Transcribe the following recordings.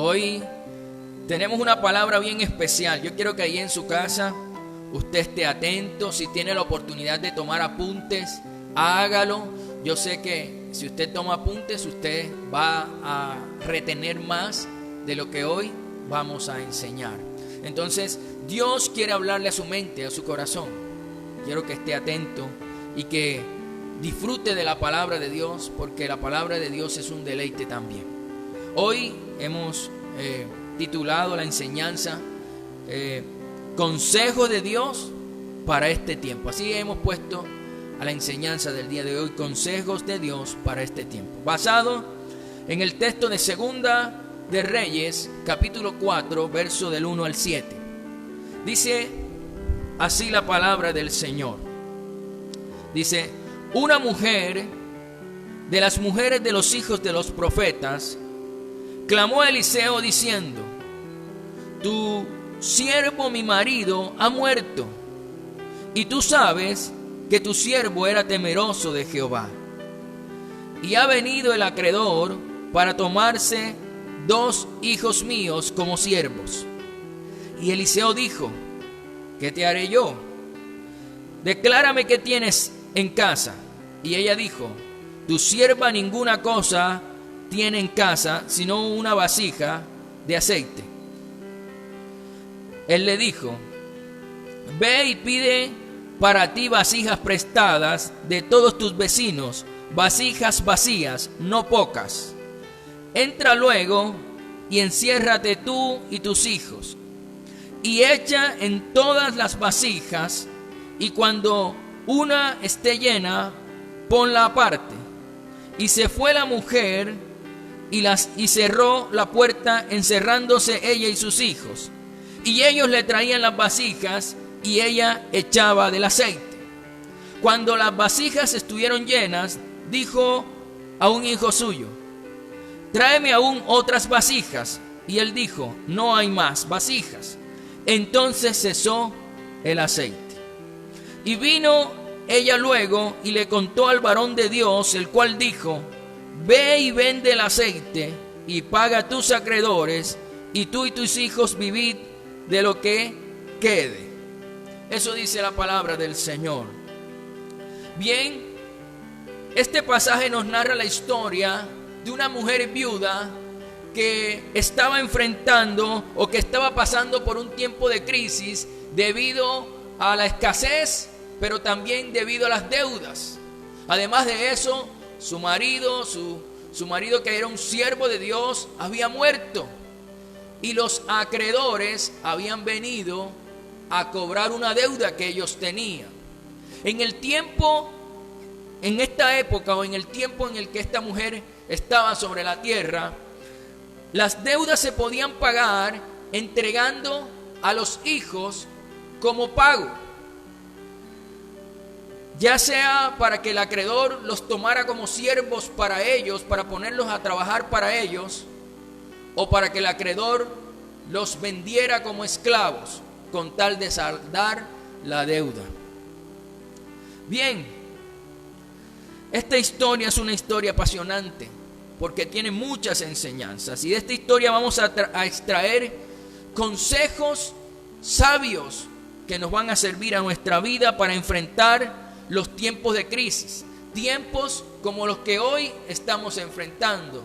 Hoy tenemos una palabra bien especial. Yo quiero que ahí en su casa usted esté atento. Si tiene la oportunidad de tomar apuntes, hágalo. Yo sé que si usted toma apuntes, usted va a retener más de lo que hoy vamos a enseñar. Entonces, Dios quiere hablarle a su mente, a su corazón. Quiero que esté atento y que disfrute de la palabra de Dios, porque la palabra de Dios es un deleite también. Hoy hemos titulado la enseñanza Consejo de Dios para este tiempo. Así hemos puesto a la enseñanza del día de hoy, Consejos de Dios para este tiempo, basado en el texto de Segunda de Reyes, capítulo 4, verso del 1 al 7. Dice así la palabra del Señor. Dice: una mujer de las mujeres de los hijos de los profetas clamó a Eliseo diciendo: tu siervo mi marido ha muerto, y tú sabes que tu siervo era temeroso de Jehová, y ha venido el acreedor para tomarse 2 hijos míos como siervos. Y Eliseo dijo: ¿qué te haré yo? Declárame qué tienes en casa. Y ella dijo: tu sierva ninguna cosa tiene en casa sino una vasija de aceite. Él le dijo: ve y pide para ti vasijas prestadas de todos tus vecinos, vasijas vacías, no pocas. Entra luego y enciérrate tú y tus hijos, y echa en todas las vasijas, y cuando una esté llena, ponla aparte. Y se fue la mujer y cerró la puerta, encerrándose ella y sus hijos. Y ellos le traían las vasijas, y ella echaba del aceite. Cuando las vasijas estuvieron llenas, dijo a un hijo suyo: tráeme aún otras vasijas. Y él dijo: no hay más vasijas. Entonces cesó el aceite. Y vino ella luego y le contó al varón de Dios, el cual dijo: ve y vende el aceite y paga a tus acreedores, y tú y tus hijos vivid de lo que quede. Eso dice la palabra del Señor. Bien, este pasaje nos narra la historia de una mujer viuda que estaba enfrentando o que estaba pasando por un tiempo de crisis debido a la escasez, pero también debido a las deudas. Además de eso, su marido que era un siervo de Dios, había muerto, y los acreedores habían venido a cobrar una deuda que ellos tenían. En esta época, o en el tiempo en el que esta mujer estaba sobre la tierra, las deudas se podían pagar entregando a los hijos como pago, ya sea para que el acreedor los tomara como siervos para ellos, para ponerlos a trabajar para ellos, o para que el acreedor los vendiera como esclavos con tal de saldar la deuda. Bien, esta historia es una historia apasionante porque tiene muchas enseñanzas, y de esta historia vamos a extraer consejos sabios que nos van a servir a nuestra vida para enfrentar los tiempos de crisis, tiempos como los que hoy estamos enfrentando,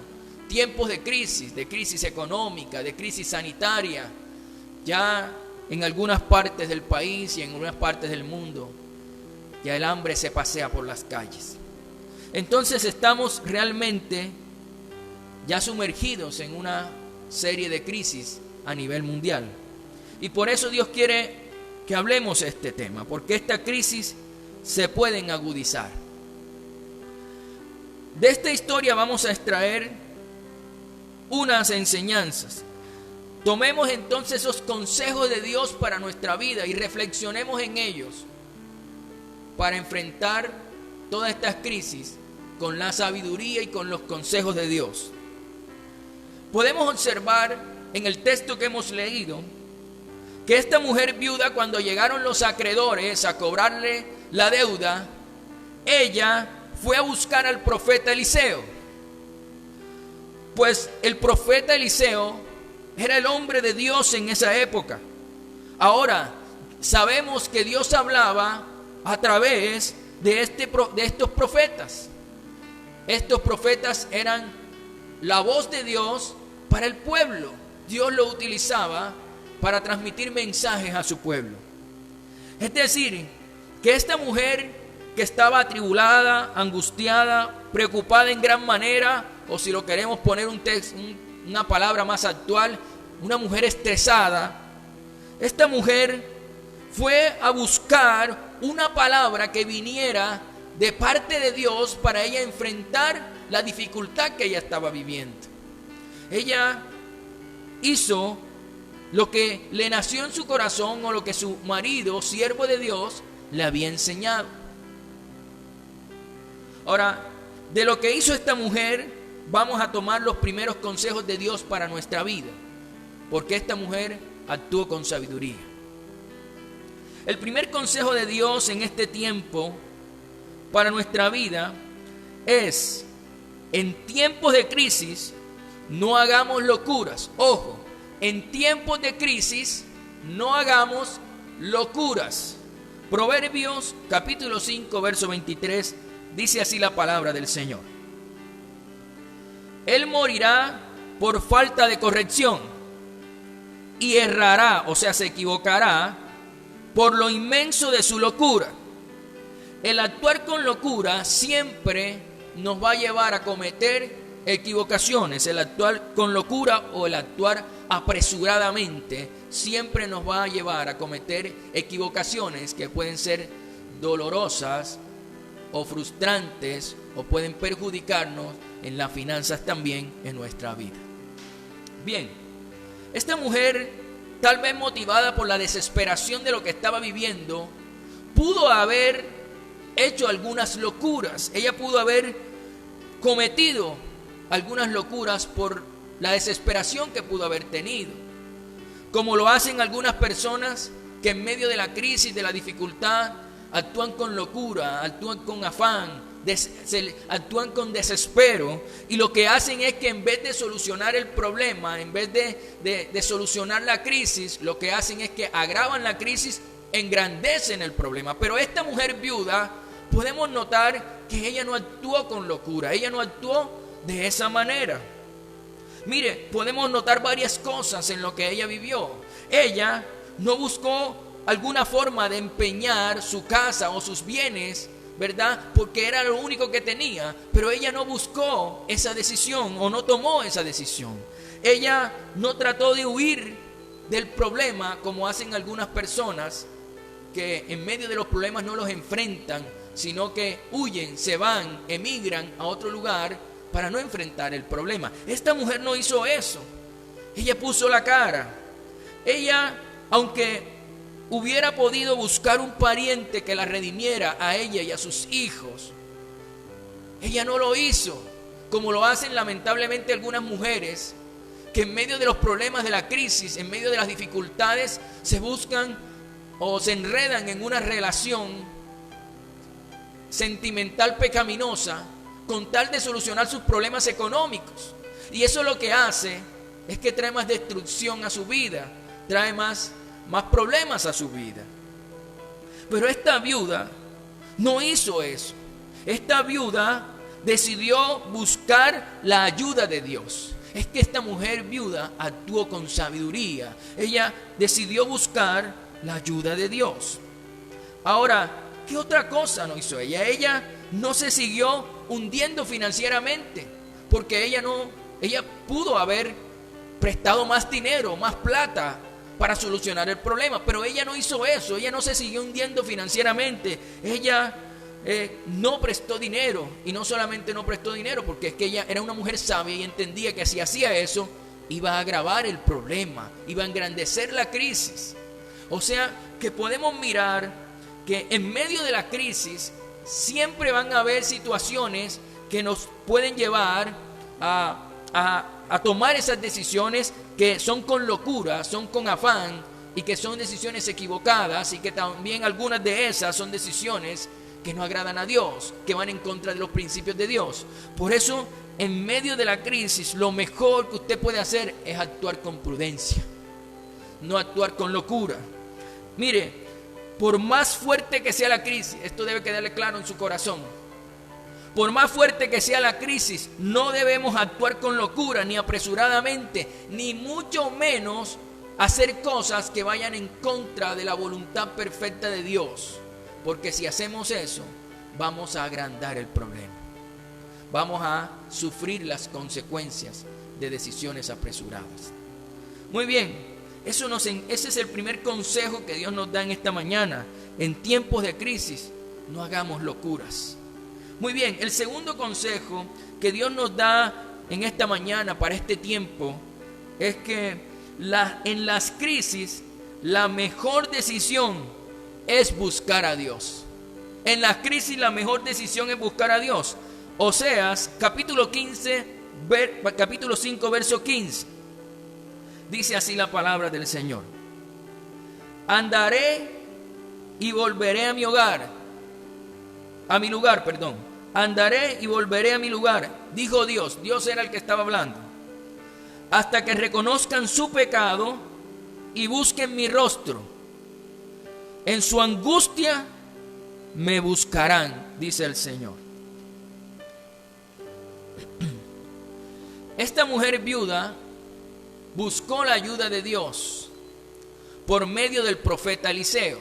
tiempos de crisis económica, de crisis sanitaria. Ya en algunas partes del país y en algunas partes del mundo, ya el hambre se pasea por las calles. Entonces estamos realmente ya sumergidos en una serie de crisis a nivel mundial. Y por eso Dios quiere que hablemos de este tema, porque esta crisis se pueden agudizar. De esta historia vamos a extraer unas enseñanzas. Tomemos entonces esos consejos de Dios para nuestra vida y reflexionemos en ellos para enfrentar todas estas crisis con la sabiduría y con los consejos de Dios. Podemos observar en el texto que hemos leído que esta mujer viuda, cuando llegaron los acreedores a cobrarle la deuda, ella fue a buscar al profeta Eliseo. Pues el profeta Eliseo Era el hombre de Dios en esa época. Ahora, sabemos que Dios hablaba a través de estos profetas. Estos profetas eran la voz de Dios para el pueblo. Dios lo utilizaba para transmitir mensajes a su pueblo. Es decir, que esta mujer que estaba atribulada, angustiada, preocupada en gran manera, o si lo queremos poner una palabra más actual, una mujer estresada, esta mujer fue a buscar una palabra que viniera de parte de Dios para ella enfrentar la dificultad que ella estaba viviendo. Ella hizo lo que le nació en su corazón o lo que su marido, siervo de Dios, le había enseñado. Ahora, de lo que hizo esta mujer, vamos a tomar los primeros consejos de Dios para nuestra vida, porque esta mujer actuó con sabiduría. El primer consejo de Dios en este tiempo para nuestra vida es: en tiempos de crisis no hagamos locuras. Ojo, en tiempos de crisis no hagamos locuras. Proverbios capítulo 5 verso 23 dice así la palabra del Señor: Él morirá por falta de corrección y errará, o sea, se equivocará por lo inmenso de su locura. El actuar con locura siempre nos va a llevar a cometer equivocaciones. El actuar con locura o el actuar apresuradamente siempre nos va a llevar a cometer equivocaciones que pueden ser dolorosas o frustrantes o pueden perjudicarnos en las finanzas también en nuestra vida. Bien, esta mujer, tal vez motivada por la desesperación de lo que estaba viviendo, pudo haber hecho algunas locuras. Ella pudo haber cometido algunas locuras por la desesperación que pudo haber tenido, como lo hacen algunas personas que en medio de la crisis, de la dificultad, actúan con locura, actúan con afán, actúan con desespero, y lo que hacen es que en vez de solucionar el problema, en vez de solucionar la crisis, lo que hacen es que agravan la crisis, engrandecen el problema. Pero esta mujer viuda, podemos notar que ella no actuó con locura, ella no actuó de esa manera. Mire, podemos notar varias cosas en lo que ella vivió. Ella no buscó alguna forma de empeñar su casa o sus bienes, ¿verdad? Porque era lo único que tenía, pero ella no buscó esa decisión o no tomó esa decisión. Ella no trató de huir del problema como hacen algunas personas que en medio de los problemas no los enfrentan, sino que huyen, se van, emigran a otro lugar para no enfrentar el problema. Esta mujer no hizo eso. Ella puso la cara. Ella, aunque hubiera podido buscar un pariente que la redimiera a ella y a sus hijos, ella no lo hizo, como lo hacen lamentablemente algunas mujeres que en medio de los problemas de la crisis, en medio de las dificultades, se buscan o se enredan en una relación sentimental pecaminosa con tal de solucionar sus problemas económicos. Y eso lo que hace es que trae más destrucción a su vida, trae más problemas a su vida. Pero esta viuda no hizo eso. Esta viuda decidió buscar la ayuda de Dios. Es que esta mujer viuda actuó con sabiduría. Ella decidió buscar la ayuda de Dios. Ahora, ¿qué otra cosa no hizo ella? Ella no se siguió hundiendo financieramente, porque ella pudo haber prestado más dinero, más plata para solucionar el problema, pero ella no hizo eso. Ella no se siguió hundiendo financieramente. Ella no prestó dinero, y no solamente no prestó dinero, porque es que ella era una mujer sabia y entendía que si hacía eso iba a agravar el problema, iba a engrandecer la crisis. O sea que podemos mirar que en medio de la crisis siempre van a haber situaciones que nos pueden llevar a tomar esas decisiones que son con locura, son con afán, y que son decisiones equivocadas, y que también algunas de esas son decisiones que no agradan a Dios, que van en contra de los principios de Dios. Por eso en medio de la crisis, lo mejor que usted puede hacer es actuar con prudencia, no actuar con locura. Mire, por más fuerte que sea la crisis, esto debe quedarle claro en su corazón. Por más fuerte que sea la crisis, no debemos actuar con locura, ni apresuradamente, ni mucho menos hacer cosas que vayan en contra de la voluntad perfecta de Dios. Porque si hacemos eso, vamos a agrandar el problema. Vamos a sufrir las consecuencias de decisiones apresuradas. Muy bien, ese es el primer consejo que Dios nos da en esta mañana. En tiempos de crisis, no hagamos locuras. Muy bien, el segundo consejo que Dios nos da en esta mañana para este tiempo es que en las crisis la mejor decisión es buscar a Dios. En las crisis la mejor decisión es buscar a Dios. Oseas capítulo 5 verso 15. Dice así la palabra del Señor: andaré y volveré a mi lugar. Andaré y volveré a mi lugar, dijo Dios. Dios era el que estaba hablando. Hasta que reconozcan su pecado y busquen mi rostro. En su angustia me buscarán, dice el Señor. Esta mujer viuda buscó la ayuda de Dios por medio del profeta Eliseo.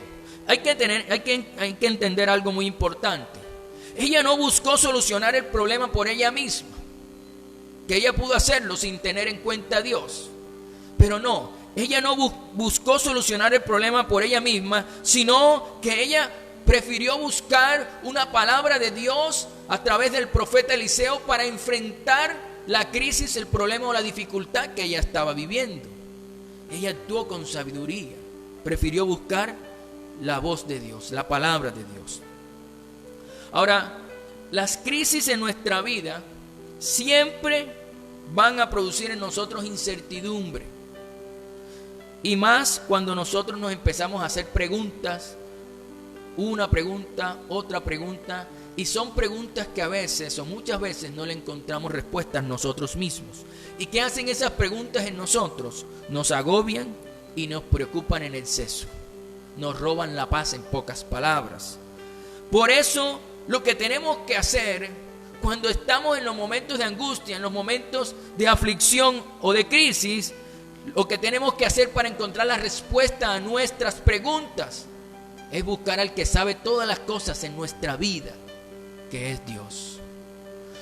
Hay que entender algo muy importante. Ella no buscó solucionar el problema por ella misma, que ella pudo hacerlo sin tener en cuenta a Dios. Pero no, ella no buscó solucionar el problema por ella misma, sino que ella prefirió buscar una palabra de Dios a través del profeta Eliseo para enfrentar la crisis, el problema o la dificultad que ella estaba viviendo. Ella actuó con sabiduría, prefirió buscar la voz de Dios, la palabra de Dios. Ahora, las crisis en nuestra vida siempre van a producir en nosotros incertidumbre. Y más cuando nosotros nos empezamos a hacer preguntas, una pregunta, otra pregunta, y son preguntas que a veces o muchas veces no le encontramos respuestas nosotros mismos. ¿Y qué hacen esas preguntas en nosotros? Nos agobian y nos preocupan en exceso. Nos roban la paz, en pocas palabras. Por eso, lo que tenemos que hacer cuando estamos en los momentos de angustia, en los momentos de aflicción o de crisis, lo que tenemos que hacer para encontrar la respuesta a nuestras preguntas es buscar al que sabe todas las cosas en nuestra vida, que es Dios.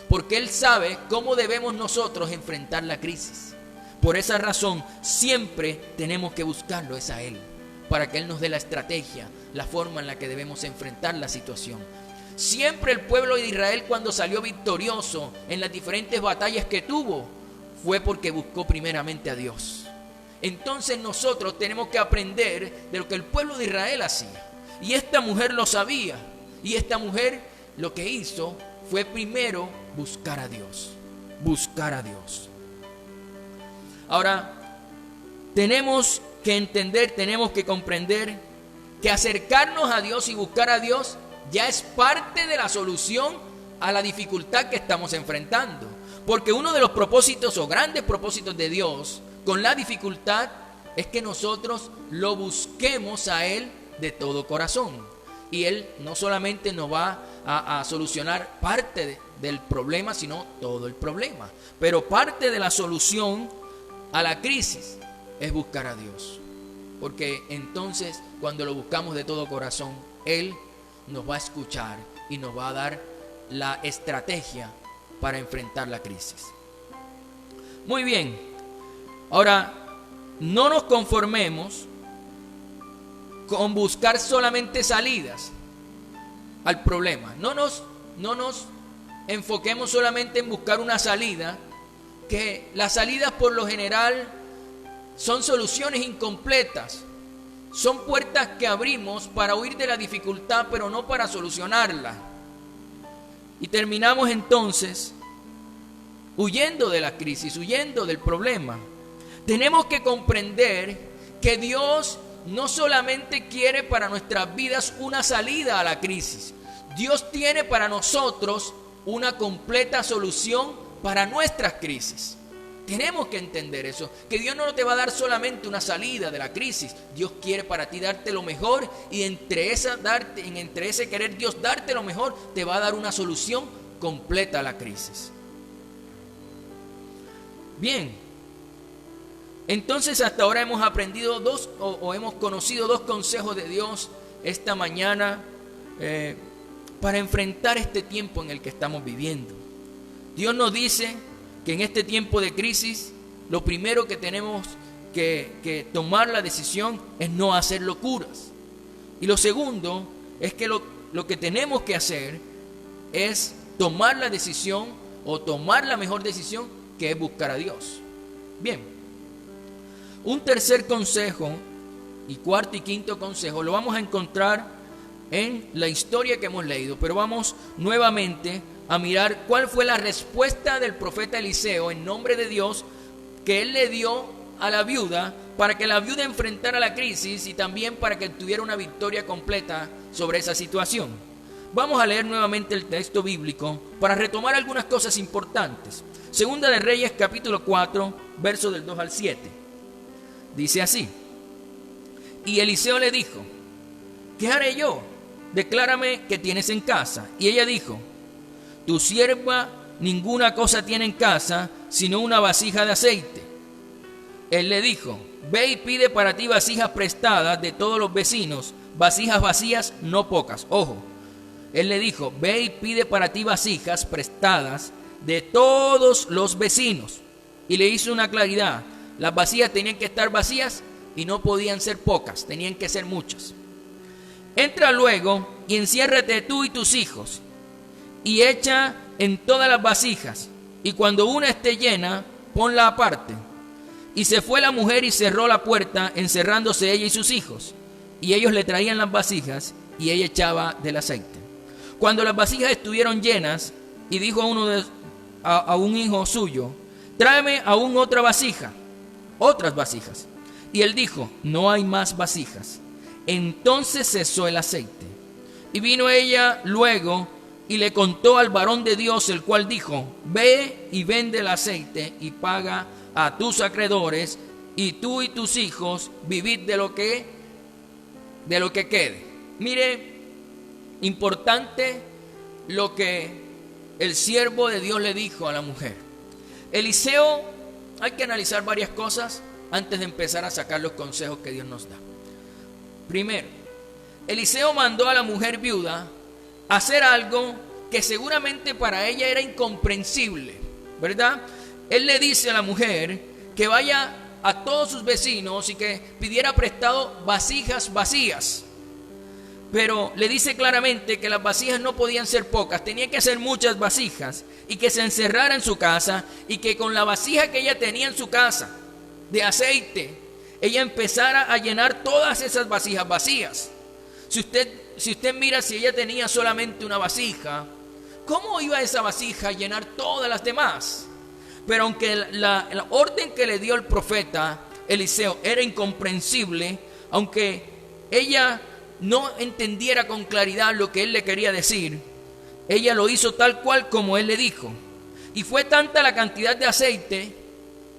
Porque Él sabe cómo debemos nosotros enfrentar la crisis. Por esa razón, siempre tenemos que buscarlo, es a Él, para que Él nos dé la estrategia, la forma en la que debemos enfrentar la situación. Siempre el pueblo de Israel, cuando salió victorioso en las diferentes batallas que tuvo, fue porque buscó primeramente a Dios. Entonces nosotros tenemos que aprender de lo que el pueblo de Israel hacía. Y esta mujer lo sabía. Y esta mujer lo que hizo fue primero buscar a Dios. Buscar a Dios. Ahora, tenemos que entender, tenemos que comprender que acercarnos a Dios y buscar a Dios ya es parte de la solución a la dificultad que estamos enfrentando. Porque uno de los propósitos o grandes propósitos de Dios con la dificultad es que nosotros lo busquemos a Él de todo corazón. Y Él no solamente nos va a solucionar parte del problema, sino todo el problema. Pero parte de la solución a la crisis es buscar a Dios. Porque entonces, cuando lo buscamos de todo corazón, Él nos va a escuchar y nos va a dar la estrategia para enfrentar la crisis. Muy bien. Ahora, no nos conformemos con buscar solamente salidas al problema. No nos enfoquemos solamente en buscar una salida, que las salidas por lo general son soluciones incompletas. Son puertas que abrimos para huir de la dificultad, pero no para solucionarla. Y terminamos entonces huyendo de la crisis, huyendo del problema. Tenemos que comprender que Dios no solamente quiere para nuestras vidas una salida a la crisis. Dios tiene para nosotros una completa solución para nuestras crisis. Tenemos que entender eso, que Dios no te va a dar solamente una salida de la crisis. Dios quiere para ti darte lo mejor, y entre ese querer Dios darte lo mejor, te va a dar una solución completa a la crisis. Bien, entonces hasta ahora hemos aprendido hemos conocido dos consejos de Dios esta mañana para enfrentar este tiempo en el que estamos viviendo. Dios nos dice que en este tiempo de crisis, lo primero que tenemos que tomar la decisión es no hacer locuras. Y lo segundo es que lo que tenemos que hacer es tomar la decisión, o tomar la mejor decisión, que es buscar a Dios. Bien, un tercer consejo, y cuarto y quinto consejo, lo vamos a encontrar en la historia que hemos leído, pero vamos nuevamente a mirar cuál fue la respuesta del profeta Eliseo en nombre de Dios que él le dio a la viuda para que la viuda enfrentara la crisis y también para que tuviera una victoria completa sobre esa situación. Vamos a leer nuevamente el texto bíblico para retomar algunas cosas importantes. Segunda de Reyes, capítulo 4, versos del 2 al 7. Dice así: y Eliseo le dijo: ¿qué haré yo? Declárame qué tienes en casa. Y ella dijo: tu sierva ninguna cosa tiene en casa, sino una vasija de aceite. Él le dijo: ve y pide para ti vasijas prestadas de todos los vecinos, vasijas vacías, no pocas. Ojo, él le dijo: ve y pide para ti vasijas prestadas de todos los vecinos. Y le hizo una claridad: las vasijas tenían que estar vacías y no podían ser pocas, tenían que ser muchas. Entra luego y enciérrate tú y tus hijos, y echa en todas las vasijas, y cuando una esté llena, ponla aparte. Y se fue la mujer y cerró la puerta, encerrándose ella y sus hijos. Y ellos le traían las vasijas, y ella echaba del aceite. Cuando las vasijas estuvieron llenas, y dijo a un hijo suyo: tráeme aún otras vasijas. Y él dijo: no hay más vasijas. Entonces cesó el aceite. Y vino ella luego y le contó al varón de Dios, el cual dijo: ve y vende el aceite y paga a tus acreedores, y tú y tus hijos vivid de lo que quede. Mire, importante lo que el siervo de Dios le dijo a la mujer. Eliseo, hay que analizar varias cosas antes de empezar a sacar los consejos que Dios nos da. Primero, Eliseo mandó a la mujer viuda a hacer algo que seguramente para ella era incomprensible, ¿verdad? Él le dice a la mujer que vaya a todos sus vecinos y que pidiera prestado vasijas vacías. Pero le dice claramente que las vasijas no podían ser pocas, tenían que ser muchas vasijas, y que se encerrara en su casa, y que con la vasija que ella tenía en su casa de aceite, ella empezara a llenar todas esas vasijas vacías. Si usted mira, si ella tenía solamente una vasija, ¿cómo iba esa vasija a llenar todas las demás? Pero aunque la orden que le dio el profeta Eliseo era incomprensible, aunque ella no entendiera con claridad lo que él le quería decir, ella lo hizo tal cual como él le dijo. Y fue tanta la cantidad de aceite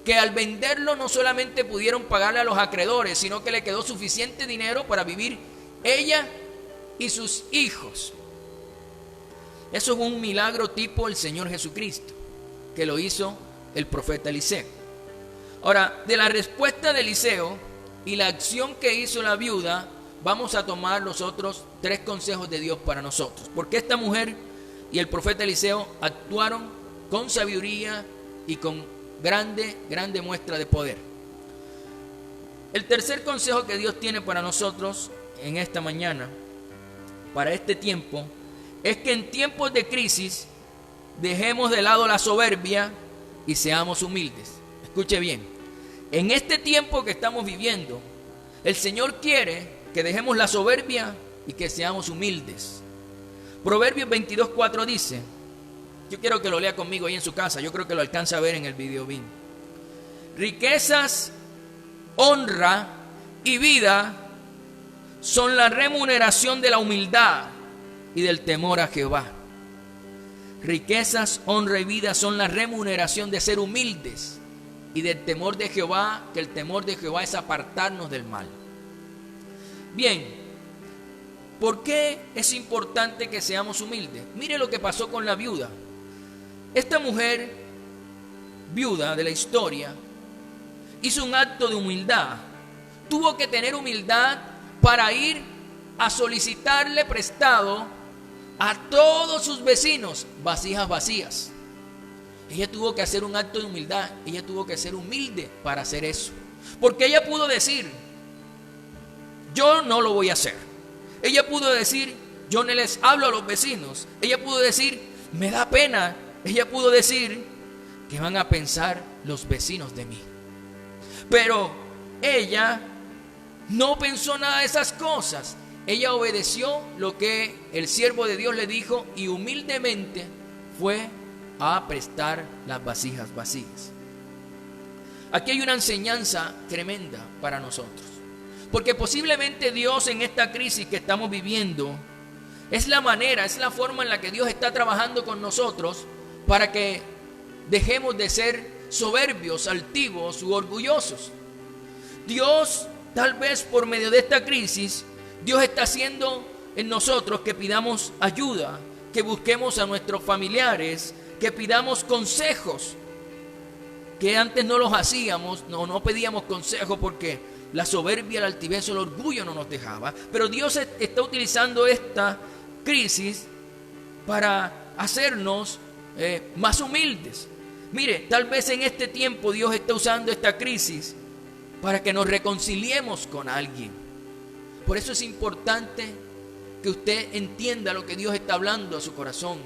que al venderlo no solamente pudieron pagarle a los acreedores, sino que le quedó suficiente dinero para vivir ella y sus hijos. Eso es un milagro tipo el Señor Jesucristo, que lo hizo el profeta Eliseo. Ahora, de la respuesta de Eliseo y la acción que hizo la viuda, vamos a tomar los otros tres consejos de Dios para nosotros. Porque esta mujer y el profeta Eliseo actuaron con sabiduría y con grande muestra de poder. El tercer consejo que Dios tiene para nosotros en esta mañana, para este tiempo, es que en tiempos de crisis dejemos de lado la soberbia y seamos humildes. Escuche bien, en este tiempo que estamos viviendo, el Señor quiere que dejemos la soberbia y que seamos humildes. Proverbios 22:4 dice, yo quiero que lo lea conmigo ahí en su casa, yo creo que lo alcanza a ver en el video bien. Riquezas, honra y vida son la remuneración de la humildad y del temor a Jehová. riquezas, honra y vida son la remuneración de ser humildes y del temor de Jehová, que el temor de Jehová es apartarnos del mal. Bien, ¿por qué es importante que seamos humildes? Mire lo que pasó con la viuda. Esta mujer viuda de la historia hizo un acto de humildad. Tuvo que tener humildad para ir a solicitarle prestado a todos sus vecinos vasijas vacías. Ella tuvo que hacer un acto de humildad. Ella tuvo que ser humilde para hacer eso, porque ella pudo decir: yo no lo voy a hacer. Ella pudo decir: yo no les hablo a los vecinos. Ella pudo decir: me da pena. Ella pudo decir: ¿qué van a pensar los vecinos de mí? Pero ella no pensó nada de esas cosas. Ella obedeció lo que el siervo de Dios le dijo y humildemente fue a prestar las vasijas vacías. Aquí hay una enseñanza tremenda para nosotros, porque posiblemente Dios en esta crisis que estamos viviendo es la manera, es la forma en la que Dios está trabajando con nosotros para que dejemos de ser soberbios, altivos u orgullosos. Dios, tal vez por medio de esta crisis, Dios está haciendo en nosotros que pidamos ayuda, que busquemos a nuestros familiares, que pidamos consejos, que antes no los hacíamos, no pedíamos consejos porque la soberbia, la altivez, el orgullo no nos dejaba. Pero Dios está utilizando esta crisis para hacernos más humildes. Mire, tal vez en este tiempo Dios está usando esta crisis para que nos reconciliemos con alguien. Por eso es importante que usted entienda lo que Dios está hablando a su corazón,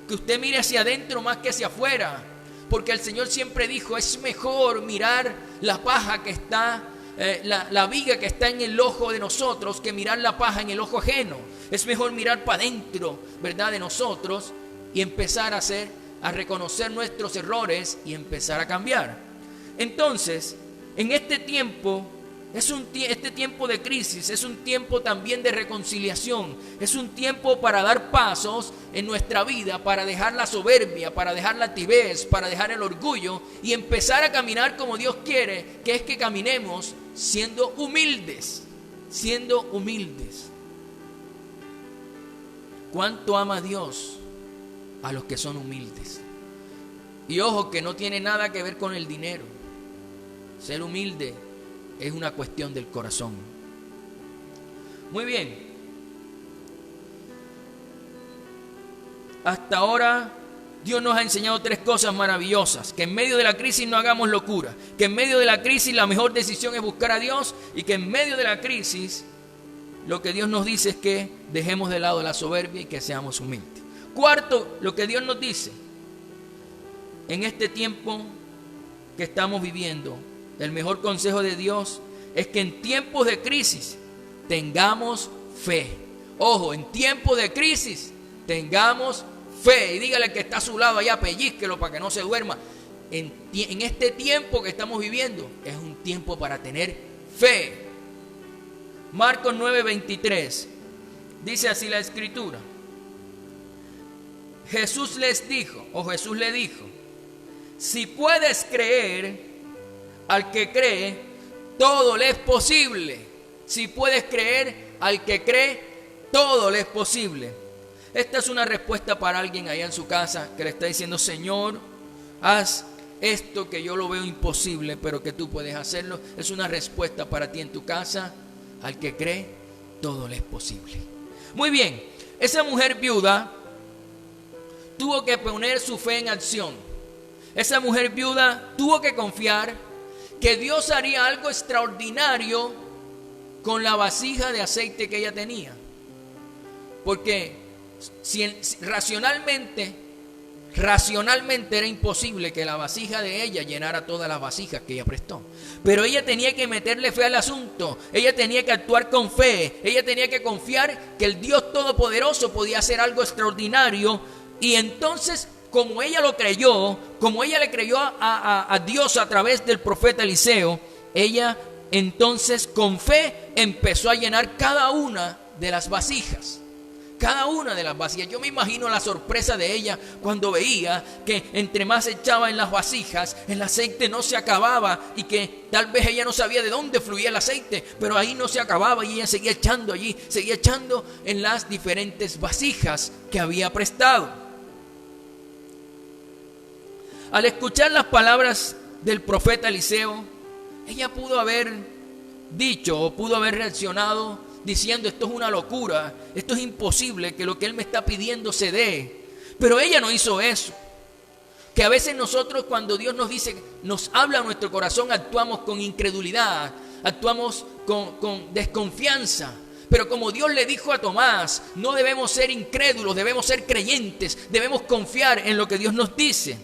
que usted mire hacia adentro más que hacia afuera, porque el Señor siempre dijo: es mejor mirar la paja que está, la viga que está en el ojo de nosotros, que mirar la paja en el ojo ajeno. Es mejor mirar para adentro, ¿verdad?, de nosotros, y empezar a reconocer nuestros errores y empezar a cambiar. Entonces, en este tiempo, este tiempo de crisis es un tiempo también de reconciliación. Es un tiempo para dar pasos en nuestra vida, para dejar la soberbia, para dejar la altivez, para dejar el orgullo y empezar a caminar como Dios quiere, que es que caminemos siendo humildes, siendo humildes. ¿Cuánto ama Dios a los que son humildes? Y ojo, que no tiene nada que ver con el dinero. Ser humilde es una cuestión del corazón. Muy bien. Hasta ahora Dios nos ha enseñado tres cosas maravillosas: que en medio de la crisis no hagamos locura, que en medio de la crisis la mejor decisión es buscar a Dios, y que en medio de la crisis lo que Dios nos dice es que dejemos de lado la soberbia y que seamos humildes. Cuarto, lo que Dios nos dice en este tiempo que estamos viviendo, el mejor consejo de Dios es que en tiempos de crisis tengamos fe. Ojo, en tiempos de crisis tengamos fe. Y dígale que está a su lado allá, pellizquelo para que no se duerma. En este tiempo que estamos viviendo es un tiempo para tener fe. Marcos 9:23 dice así la escritura: Jesús le dijo: si puedes creer, al que cree, todo le es posible. Si puedes creer, al que cree, todo le es posible. Esta es una respuesta para alguien allá en su casa que le está diciendo: Señor, haz esto que yo lo veo imposible, pero que tú puedes hacerlo. Es una respuesta para ti en tu casa: al que cree, todo le es posible. Muy bien, esa mujer viuda tuvo que poner su fe en acción. Esa mujer viuda tuvo que confiar que Dios haría algo extraordinario con la vasija de aceite que ella tenía. Porque racionalmente era imposible que la vasija de ella llenara todas las vasijas que ella prestó. Pero ella tenía que meterle fe al asunto. Ella tenía que actuar con fe. Ella tenía que confiar que el Dios Todopoderoso podía hacer algo extraordinario. Y entonces, como ella lo creyó, como ella le creyó a Dios a través del profeta Eliseo, ella entonces con fe empezó a llenar cada una de las vasijas. Cada una de las vasijas. Yo me imagino la sorpresa de ella cuando veía que entre más echaba en las vasijas, el aceite no se acababa y que tal vez ella no sabía de dónde fluía el aceite, pero ahí no se acababa y ella seguía echando allí, seguía echando en las diferentes vasijas que había prestado. Al escuchar las palabras del profeta Eliseo, ella pudo haber dicho o pudo haber reaccionado diciendo: esto es una locura, esto es imposible que lo que él me está pidiendo se dé. Pero ella no hizo eso. Que a veces nosotros, cuando Dios nos dice, nos habla a nuestro corazón, actuamos con incredulidad, actuamos con desconfianza. Pero como Dios le dijo a Tomás, no debemos ser incrédulos, debemos ser creyentes, debemos confiar en lo que Dios nos dice.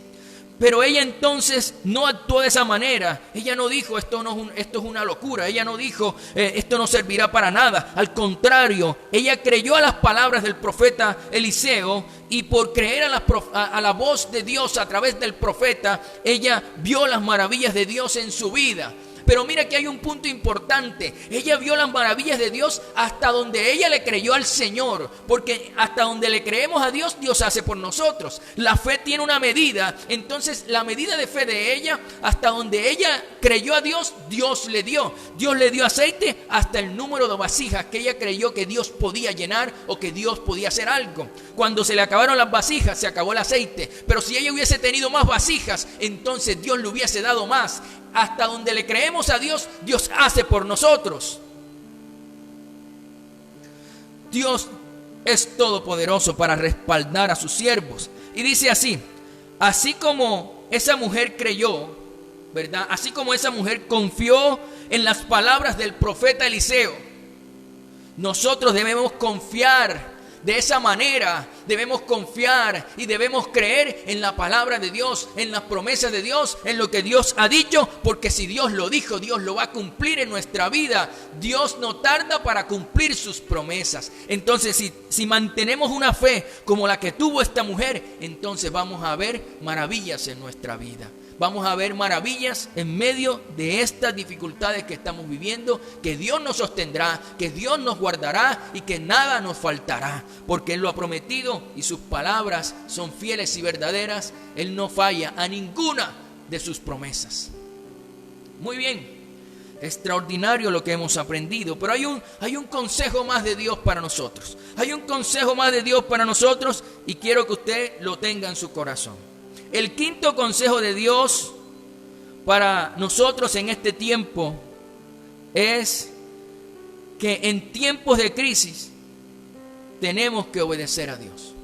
Pero ella entonces no actuó de esa manera. Ella no dijo: esto es una locura. Ella no dijo: esto no servirá para nada. Al contrario, ella creyó a las palabras del profeta Eliseo, y por creer a la voz de Dios a través del profeta, ella vio las maravillas de Dios en su vida. Pero mira que hay un punto importante. Ella vio las maravillas de Dios hasta donde ella le creyó al Señor. Porque hasta donde le creemos a Dios, Dios hace por nosotros. La fe tiene una medida. Entonces la medida de fe de ella, hasta donde ella creyó a Dios, Dios le dio. Dios le dio aceite hasta el número de vasijas que ella creyó que Dios podía llenar o que Dios podía hacer algo. Cuando se le acabaron las vasijas, se acabó el aceite. Pero si ella hubiese tenido más vasijas, entonces Dios le hubiese dado más. Hasta donde le creemos a Dios, Dios hace por nosotros. Dios es todopoderoso para respaldar a sus siervos. Y dice así: así como esa mujer creyó, ¿verdad? Así como esa mujer confió en las palabras del profeta Eliseo, nosotros debemos confiar de esa manera. Debemos confiar y debemos creer en la palabra de Dios, en las promesas de Dios, en lo que Dios ha dicho, porque si Dios lo dijo, Dios lo va a cumplir en nuestra vida. Dios no tarda para cumplir sus promesas. Entonces, si mantenemos una fe como la que tuvo esta mujer, entonces vamos a ver maravillas en nuestra vida. Vamos a ver maravillas en medio de estas dificultades que estamos viviendo, que Dios nos sostendrá, que Dios nos guardará y que nada nos faltará, porque Él lo ha prometido y sus palabras son fieles y verdaderas. Él no falla a ninguna de sus promesas. Muy bien, extraordinario lo que hemos aprendido, pero hay un consejo más de Dios para nosotros. Hay un consejo más de Dios para nosotros y quiero que usted lo tenga en su corazón. El quinto consejo de Dios para nosotros en este tiempo es que en tiempos de crisis tenemos que obedecer a Dios.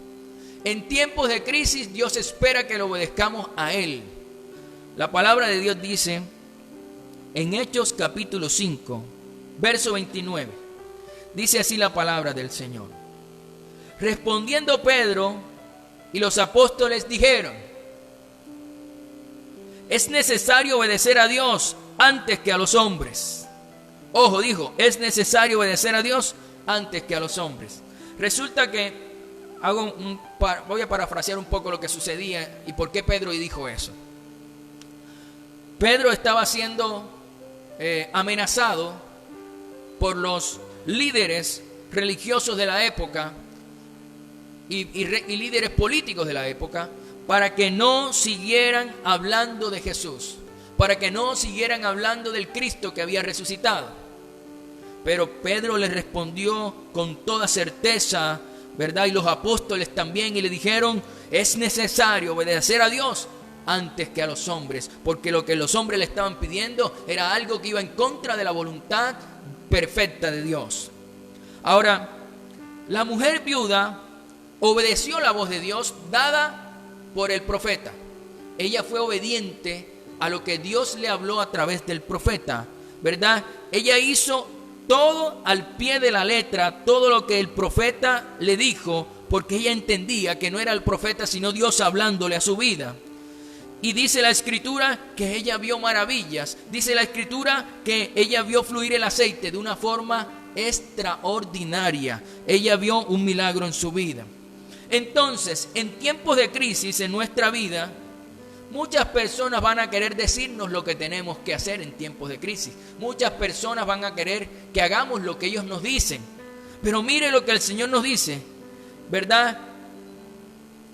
En tiempos de crisis Dios espera que le obedezcamos a Él. La palabra de Dios dice en Hechos capítulo 5, verso 29. Dice así la palabra del Señor: respondiendo Pedro y los apóstoles dijeron: es necesario obedecer a Dios antes que a los hombres. Ojo, dijo, es necesario obedecer a Dios antes que a los hombres. Resulta que voy a parafrasear un poco lo que sucedía y por qué Pedro dijo eso. Pedro estaba siendo amenazado por los líderes religiosos de la época y líderes políticos de la época, para que no siguieran hablando de Jesús, para que no siguieran hablando del Cristo que había resucitado. Pero Pedro le respondió con toda certeza, ¿verdad? Y los apóstoles también, y le dijeron: es necesario obedecer a Dios antes que a los hombres, porque lo que los hombres le estaban pidiendo era algo que iba en contra de la voluntad perfecta de Dios. Ahora, la mujer viuda obedeció la voz de Dios dada por el profeta. Ella fue obediente a lo que Dios le habló a través del profeta, ¿verdad? Ella hizo todo al pie de la letra, todo lo que el profeta le dijo, porque ella entendía que no era el profeta sino Dios hablándole a su vida. Y dice la Escritura que ella vio maravillas. Dice la Escritura que ella vio fluir el aceite de una forma extraordinaria. Ella vio un milagro en su vida. Entonces, en tiempos de crisis en nuestra vida, muchas personas van a querer decirnos lo que tenemos que hacer en tiempos de crisis. Muchas personas van a querer que hagamos lo que ellos nos dicen. Pero mire lo que el Señor nos dice: ¿verdad?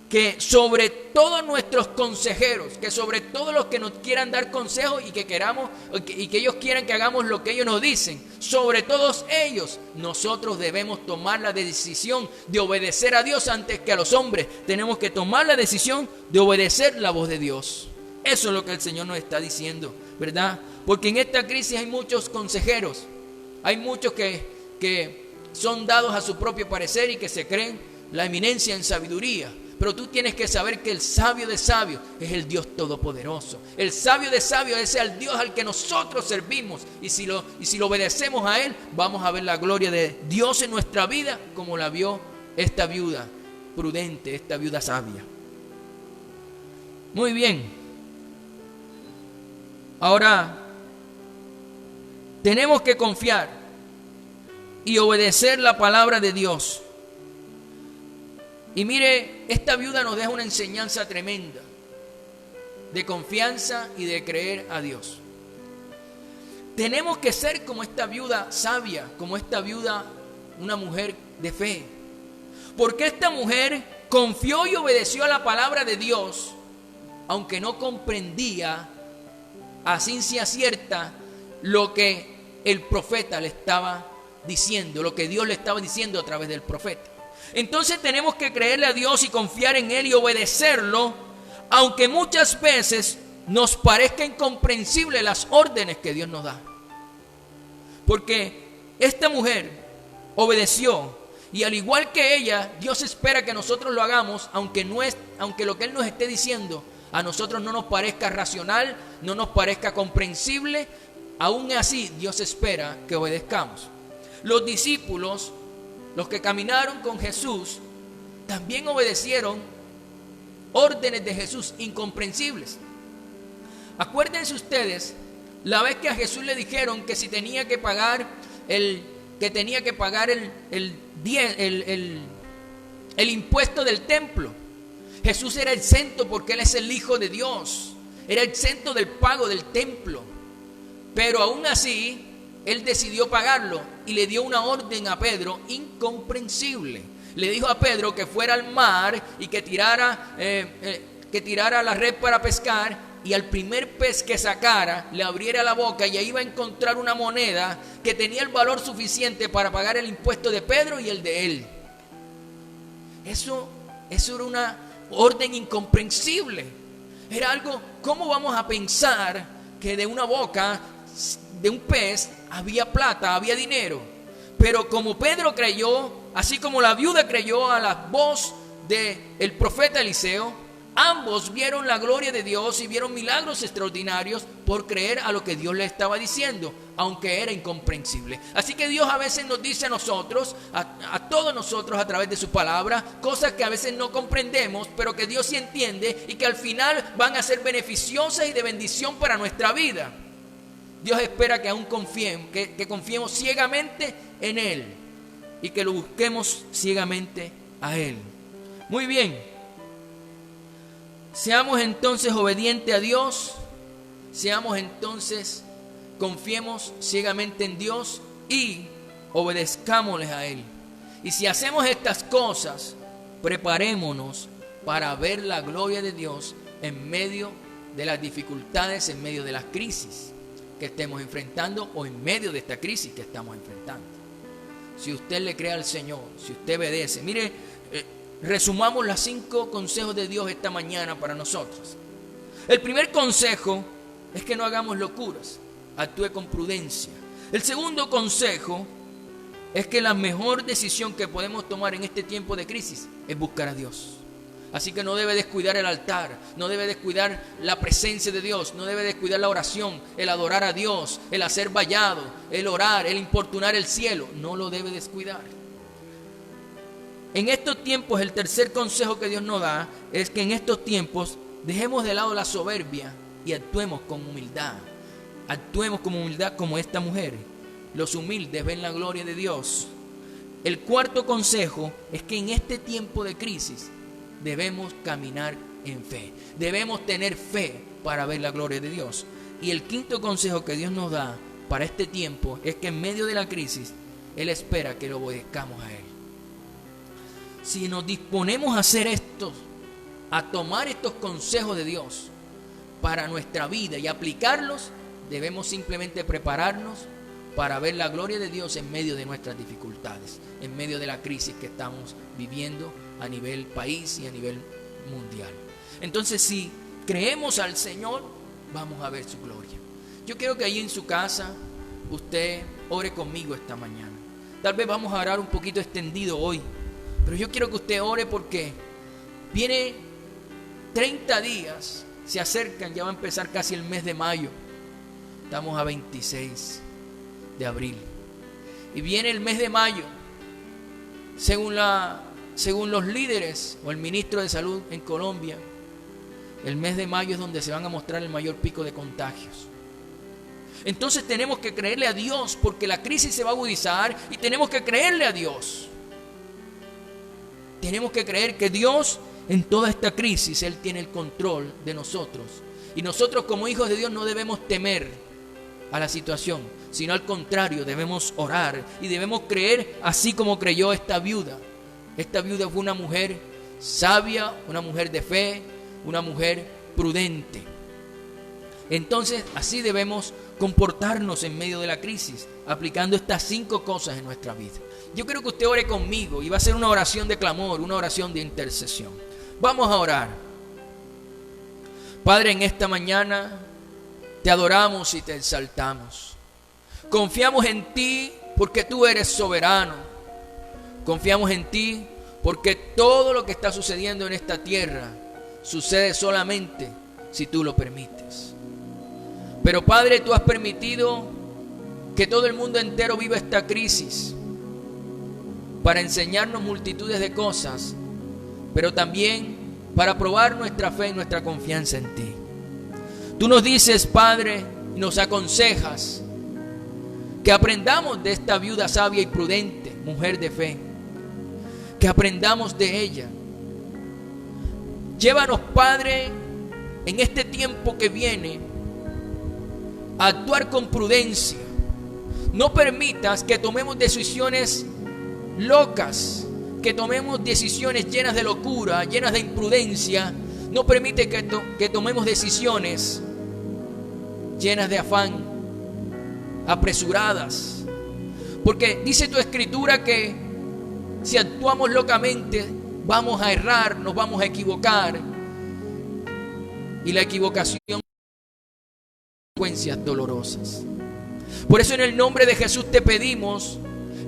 Que sobre todos nuestros consejeros, que sobre todos los que nos quieran dar consejos y que queramos y que ellos quieran que hagamos lo que ellos nos dicen, sobre todos ellos nosotros debemos tomar la decisión de obedecer a Dios antes que a los hombres. Tenemos que tomar la decisión de obedecer la voz de Dios. Eso es lo que el Señor nos está diciendo, ¿verdad? Porque en esta crisis hay muchos consejeros, hay muchos que son dados a su propio parecer y que se creen la eminencia en sabiduría. Pero tú tienes que saber que el sabio de sabios es el Dios Todopoderoso. El sabio de sabios es el Dios al que nosotros servimos. Y si lo obedecemos a Él, vamos a ver la gloria de Dios en nuestra vida, como la vio esta viuda prudente, esta viuda sabia. Muy bien. Ahora, tenemos que confiar y obedecer la palabra de Dios. Y mire, esta viuda nos deja una enseñanza tremenda de confianza y de creer a Dios. Tenemos que ser como esta viuda sabia, como esta viuda, una mujer de fe. Porque esta mujer confió y obedeció a la palabra de Dios, aunque no comprendía a ciencia cierta lo que el profeta le estaba diciendo, lo que Dios le estaba diciendo a través del profeta. Entonces tenemos que creerle a Dios y confiar en Él y obedecerlo, aunque muchas veces nos parezca incomprensible las órdenes que Dios nos da. Porque esta mujer obedeció, y al igual que ella, Dios espera que nosotros lo hagamos, aunque lo que Él nos esté diciendo a nosotros no nos parezca racional, no nos parezca comprensible. Aún así Dios espera que obedezcamos. Los discípulos, los que caminaron con Jesús, también obedecieron órdenes de Jesús incomprensibles. Acuérdense ustedes la vez que a Jesús le dijeron que si tenía que pagar el impuesto del templo. Jesús era exento porque Él es el Hijo de Dios. Era exento del pago del templo. Pero aún así Él decidió pagarlo y le dio una orden a Pedro incomprensible. Le dijo a Pedro que fuera al mar y que tirara la red para pescar, y al primer pez que sacara le abriera la boca y ahí iba a encontrar una moneda que tenía el valor suficiente para pagar el impuesto de Pedro y el de él. Eso era una orden incomprensible. Era algo, ¿cómo vamos a pensar que de una boca de un pez había plata, había dinero? Pero como Pedro creyó, así como la viuda creyó a la voz del profeta Eliseo, ambos vieron la gloria de Dios y vieron milagros extraordinarios por creer a lo que Dios le estaba diciendo, aunque era incomprensible. Así que Dios a veces nos dice a nosotros, a todos nosotros a través de su palabra, cosas que a veces no comprendemos, pero que Dios sí entiende y que al final van a ser beneficiosas y de bendición para nuestra vida. Dios espera que aún confiemos, que confiemos ciegamente en Él y que lo busquemos ciegamente a Él. Muy bien. Seamos entonces obedientes a Dios, confiemos ciegamente en Dios y obedezcámosles a Él. Y si hacemos estas cosas, preparémonos para ver la gloria de Dios en medio de las dificultades, en medio de las crisis que estemos enfrentando o en medio de esta crisis que estamos enfrentando. Si usted le cree al Señor, si usted obedece, mire, resumamos los 5 consejos de Dios esta mañana para nosotros. El primer consejo es que no hagamos locuras, actúe con prudencia. El segundo consejo es que la mejor decisión que podemos tomar en este tiempo de crisis es buscar a Dios. Así que no debe descuidar el altar, no debe descuidar la presencia de Dios, no debe descuidar la oración, el adorar a Dios, el hacer vallado, el orar, el importunar el cielo, no lo debe descuidar. En estos tiempos, el tercer consejo que Dios nos da es que en estos tiempos dejemos de lado la soberbia y actuemos con humildad. Actuemos con humildad como esta mujer. Los humildes ven la gloria de Dios. El cuarto consejo es que en este tiempo de crisis debemos caminar en fe. Debemos tener fe para ver la gloria de Dios. Y el quinto consejo que Dios nos da para este tiempo es que en medio de la crisis Él espera que lo obedezcamos a Él. si nos disponemos a hacer esto, a tomar estos consejos de Dios para nuestra vida y aplicarlos, debemos simplemente prepararnos para ver la gloria de Dios en medio de nuestras dificultades, en medio de la crisis que estamos viviendo a nivel país y a nivel mundial. Entonces, si creemos al Señor, vamos a ver su gloria. Yo quiero que ahí en su casa usted ore conmigo esta mañana. Tal vez vamos a orar un poquito extendido hoy, pero yo quiero que usted ore porque viene 30 días, se acercan, ya va a empezar casi el mes de mayo. Estamos a 26 de abril. Y viene el mes de mayo. Según los líderes o el ministro de Salud en Colombia, el mes de mayo es donde se van a mostrar el mayor pico de contagios. Entonces tenemos que creerle a Dios porque la crisis se va a agudizar y tenemos que creerle a Dios. Tenemos que creer que Dios en toda esta crisis, Él tiene el control de nosotros. Y nosotros como hijos de Dios no debemos temer a la situación, sino al contrario, debemos orar y debemos creer así como creyó esta viuda. Esta viuda fue una mujer sabia, una mujer de fe, una mujer prudente. Entonces, así debemos comportarnos en medio de la crisis, aplicando estas 5 cosas en nuestra vida. Yo quiero que usted ore conmigo y va a ser una oración de clamor, una oración de intercesión. Vamos a orar. Padre, en esta mañana te adoramos y te exaltamos. Confiamos en ti porque tú eres soberano. Confiamos en ti porque todo lo que está sucediendo en esta tierra sucede solamente si tú lo permites. Pero Padre, tú has permitido que todo el mundo entero viva esta crisis para enseñarnos multitudes de cosas, pero también para probar nuestra fe y nuestra confianza en ti. Tú nos dices, Padre, y nos aconsejas que aprendamos de esta viuda sabia y prudente, mujer de fe, que aprendamos de ella. Llévanos, Padre, en este tiempo que viene, a actuar con prudencia. No permitas que tomemos decisiones locas, que tomemos decisiones llenas de locura, llenas de imprudencia. No permite que tomemos decisiones llenas de afán, apresuradas. Porque dice tu escritura que si actuamos locamente vamos a errar, nos vamos a equivocar. Y la equivocación tiene consecuencias dolorosas. Por eso en el nombre de Jesús te pedimos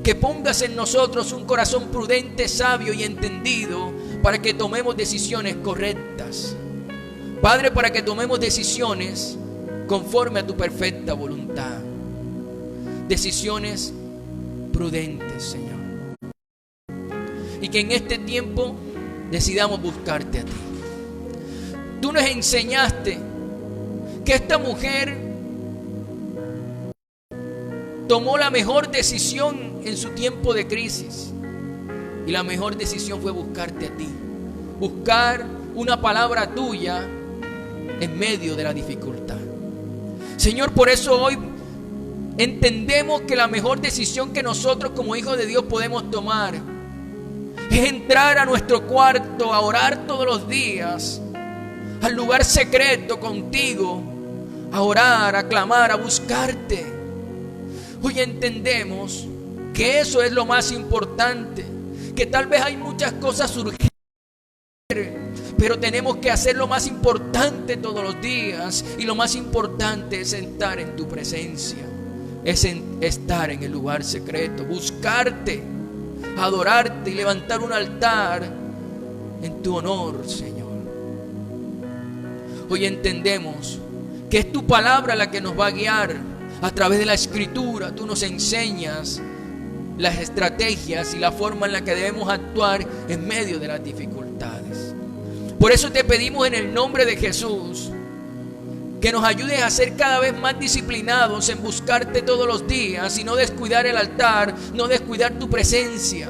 que pongas en nosotros un corazón prudente, sabio y entendido para que tomemos decisiones correctas. Padre, para que tomemos decisiones conforme a tu perfecta voluntad. Decisiones prudentes, Señor. Y que en este tiempo decidamos buscarte a ti. Tú nos enseñaste que esta mujer tomó la mejor decisión en su tiempo de crisis. Y la mejor decisión fue buscarte a ti. Buscar una palabra tuya en medio de la dificultad. Señor, por eso hoy entendemos que la mejor decisión que nosotros como hijos de Dios podemos tomar es entrar a nuestro cuarto a orar todos los días, al lugar secreto contigo, a orar, a clamar, a buscarte. Hoy entendemos que eso es lo más importante, que tal vez hay muchas cosas urgentes, pero tenemos que hacer lo más importante todos los días, y lo más importante es estar en tu presencia, es estar en el lugar secreto, buscarte, adorarte y levantar un altar en tu honor, Señor. Hoy entendemos que es tu palabra la que nos va a guiar. A través de la escritura tú nos enseñas las estrategias y la forma en la que debemos actuar en medio de las dificultades. Por eso te pedimos en el nombre de Jesús que nos ayudes a ser cada vez más disciplinados en buscarte todos los días y no descuidar el altar, no descuidar tu presencia.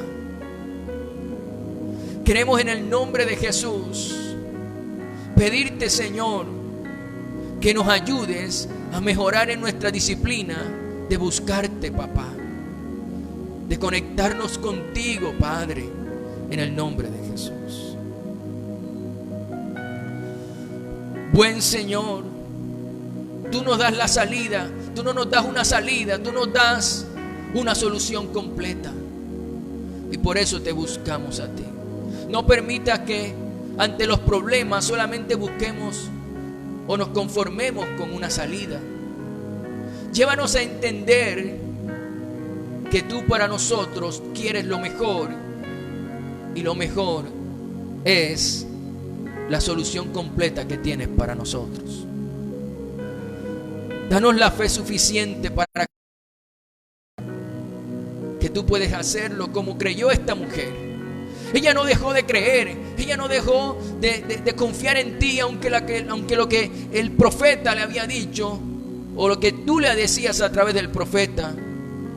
Queremos en el nombre de Jesús pedirte, Señor, que nos ayudes a mejorar en nuestra disciplina de buscarte, papá, de conectarnos contigo, Padre, en el nombre de Jesús. Buen Señor, tú nos das la salida, tú no nos das una salida, tú nos das una solución completa. Y por eso te buscamos a ti. No permitas que ante los problemas solamente busquemos o nos conformemos con una salida. Llévanos a entender que tú para nosotros quieres lo mejor, y lo mejor es la solución completa que tienes para nosotros. Danos la fe suficiente para que tú puedes hacerlo como creyó esta mujer. Ella no dejó de creer, ella no dejó de confiar en ti, aunque lo que el profeta le había dicho, o lo que tú le decías a través del profeta,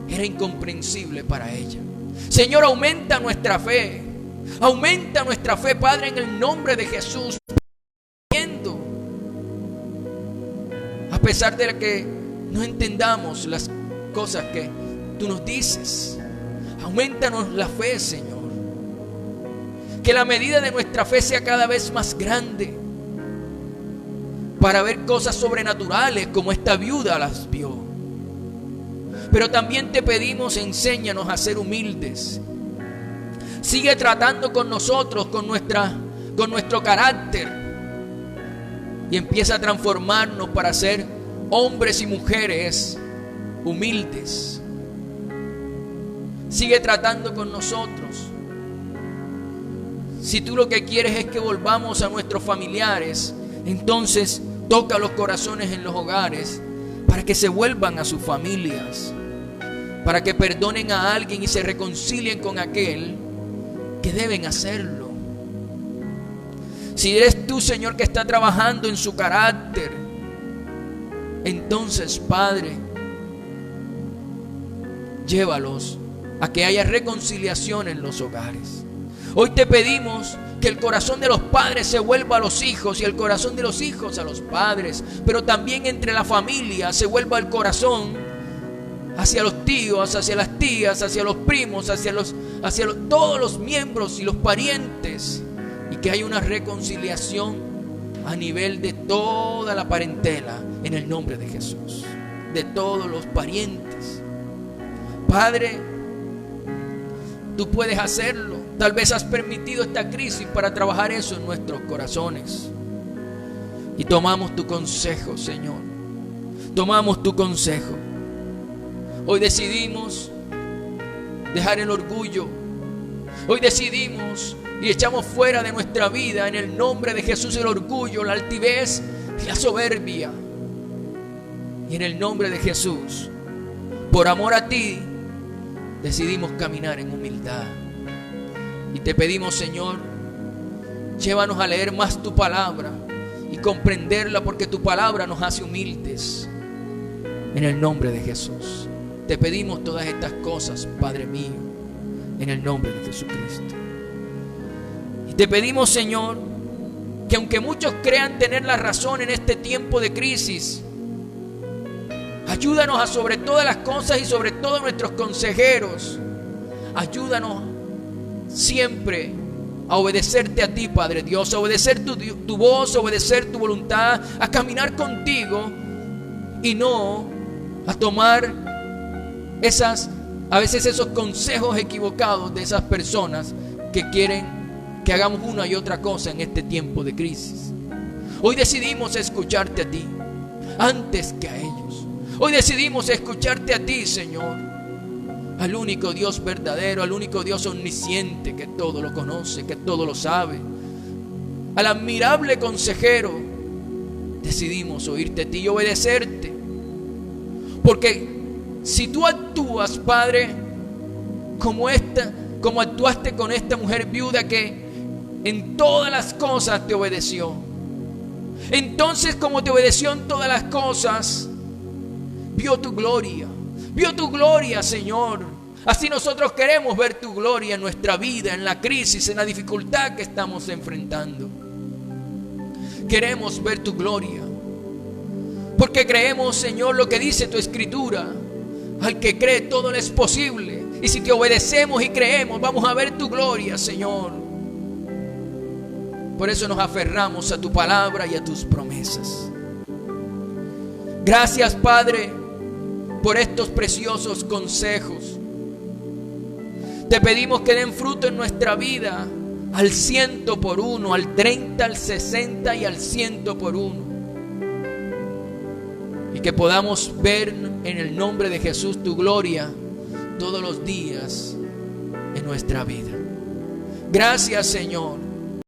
era incomprensible para ella. Señor, aumenta nuestra fe, Padre, en el nombre de Jesús. A pesar de que no entendamos las cosas que tú nos dices, aumentanos la fe, Señor. Que la medida de nuestra fe sea cada vez más grande, para ver cosas sobrenaturales como esta viuda las vio. Pero también te pedimos, enséñanos a ser humildes. Sigue tratando con nosotros, con nuestro carácter, y empieza a transformarnos para ser hombres y mujeres humildes. Sigue tratando con nosotros. Si tú lo que quieres es que volvamos a nuestros familiares, entonces toca los corazones en los hogares para que se vuelvan a sus familias, para que perdonen a alguien y se reconcilien con aquel que deben hacerlo. Si eres tú, Señor, que está trabajando en su carácter, entonces, Padre, llévalos a que haya reconciliación en los hogares. Hoy te pedimos que el corazón de los padres se vuelva a los hijos y el corazón de los hijos a los padres, pero también entre la familia se vuelva el corazón hacia los tíos, hacia las tías, hacia los primos, todos los miembros y los parientes, y que haya una reconciliación a nivel de toda la parentela en el nombre de Jesús, de todos los parientes. Padre, tú puedes hacerlo. Tal vez has permitido esta crisis para trabajar eso en nuestros corazones. Y tomamos tu consejo, Señor. Tomamos tu consejo. Hoy decidimos dejar el orgullo. Hoy decidimos y echamos fuera de nuestra vida, en el nombre de Jesús, el orgullo, la altivez y la soberbia. Y en el nombre de Jesús, por amor a ti, decidimos caminar en humildad. Y te pedimos, Señor, llévanos a leer más tu palabra y comprenderla, porque tu palabra nos hace humildes. En el nombre de Jesús, te pedimos todas estas cosas, Padre mío, en el nombre de Jesucristo. Y te pedimos, Señor, que aunque muchos crean tener la razón en este tiempo de crisis, ayúdanos a sobre todas las cosas y sobre todos nuestros consejeros. Ayúdanos siempre a obedecerte a ti, Padre Dios, a obedecer tu voz, a obedecer tu voluntad, a caminar contigo y no a tomar a veces esos consejos equivocados de esas personas que quieren que hagamos una y otra cosa en este tiempo de crisis. Hoy decidimos escucharte a ti antes que a ellos. Hoy decidimos escucharte a ti, Señor, al único Dios verdadero, al único Dios omnisciente, que todo lo conoce, que todo lo sabe, al admirable consejero. Decidimos oírte a ti y obedecerte, porque si tú actúas, Padre, como actuaste con esta mujer viuda que en todas las cosas te obedeció, entonces, como te obedeció en todas las cosas, vio tu gloria, Señor. Así nosotros queremos ver tu gloria en nuestra vida, en la crisis, en la dificultad que estamos enfrentando. Queremos ver tu gloria, porque creemos, Señor, lo que dice tu Escritura: al que cree todo le es posible. Y si te obedecemos y creemos, vamos a ver tu gloria, Señor. Por eso nos aferramos a tu palabra y a tus promesas. Gracias, Padre, por estos preciosos consejos. Te pedimos que den fruto en nuestra vida al 100 por 1, al 30, al 60 y al 100 por 1. Y que podamos ver en el nombre de Jesús tu gloria todos los días en nuestra vida. Gracias, Señor.